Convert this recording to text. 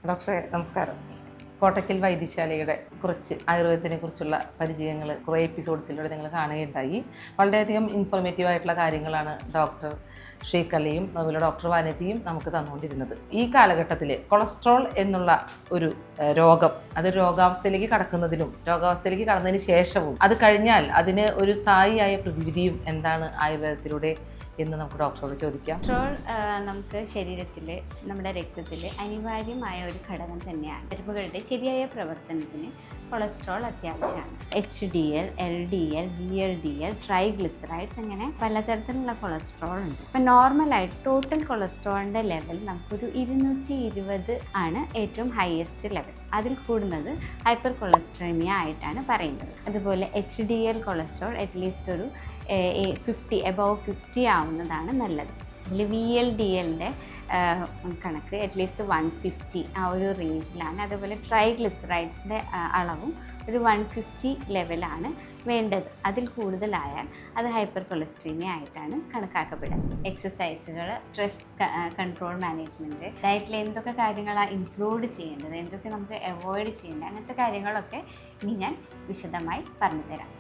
ഡോക്ടറെ നമസ്കാരം. കോട്ടക്കൽ വൈദ്യശാലയുടെ കുറച്ച് ആയുർവേദത്തിനെ കുറിച്ചുള്ള പരിചയങ്ങൾ കുറേ എപ്പിസോഡ്സിലൂടെ നിങ്ങൾ കാണുകയുണ്ടായി. വളരെയധികം ഇൻഫോർമേറ്റീവ് ആയിട്ടുള്ള കാര്യങ്ങളാണ് ഡോക്ടർ ശ്രീകലയും അതുപോലെ ഡോക്ടർ വാനജിയും നമുക്ക് തന്നുകൊണ്ടിരുന്നത്. ഈ കാലഘട്ടത്തിൽ കൊളസ്ട്രോൾ എന്നുള്ള ഒരു രോഗം, അതൊരു രോഗാവസ്ഥയിലേക്ക് കടക്കുന്നതിനും രോഗാവസ്ഥയിലേക്ക് കടന്നതിന് ശേഷവും അത് കഴിഞ്ഞാൽ അതിന് ഒരു സ്ഥായിയായ പ്രതിവിധിയും എന്താണ് ആയുർവേദത്തിലൂടെ എന്ന് നമുക്ക് ഡോക്ടറോട് ചോദിക്കാം. കൊളസ്ട്രോൾ നമുക്ക് ശരീരത്തിൽ, നമ്മുടെ രക്തത്തിൽ അനിവാര്യമായ ഒരു ഘടകം തന്നെയാണ്. ഞരമ്പുകളുടെ ശരിയായ പ്രവർത്തനത്തിന് കൊളസ്ട്രോൾ അത്യാവശ്യമാണ്. HDL, LDL, VLDL, ട്രൈഗ്ലിസറൈഡ്സ്, അങ്ങനെ പലതരത്തിലുള്ള കൊളസ്ട്രോൾ ഉണ്ട്. ഇപ്പം നോർമലായിട്ട് ടോട്ടൽ കൊളസ്ട്രോളിൻ്റെ ലെവൽ നമുക്കൊരു 220 ആണ് ഏറ്റവും ഹയസ്റ്റ് ലെവൽ. അതിൽ കൂടുന്നത് ഹൈപ്പർ കൊളസ്ട്രീമിയ ആയിട്ടാണ് പറയുന്നത്. അതുപോലെ HDL കൊളസ്ട്രോൾ അറ്റ്ലീസ്റ്റ് ഒരു 50, എബവ് 50 ആവുന്നതാണ് നല്ലത്. അതിൽ VLDLൻ്റെ കണക്ക് അറ്റ്ലീസ്റ്റ് 150 ആ ഒരു റേഞ്ചിലാണ്. അതുപോലെ ട്രൈഗ്ലിസറൈഡ്സിൻ്റെ അളവും ഒരു 150 ലെവലാണ് വേണ്ടത്. അതിൽ കൂടുതലായാൽ അത് ഹൈപ്പർ കൊളസ്ട്രീമിയ ആയിട്ടാണ് കണക്കാക്കപ്പെടുക. എക്സസൈസുകൾ, സ്ട്രെസ് കൺട്രോൾ മാനേജ്മെൻറ്റ്, ഡയറ്റിൽ എന്തൊക്കെ കാര്യങ്ങളാണ് ഇൻക്ലൂഡ് ചെയ്യേണ്ടത്, എന്തൊക്കെ നമുക്ക് അവോയ്ഡ് ചെയ്യേണ്ടത്, അങ്ങനത്തെ കാര്യങ്ങളൊക്കെ ഇനി ഞാൻ വിശദമായി പറഞ്ഞു തരാം.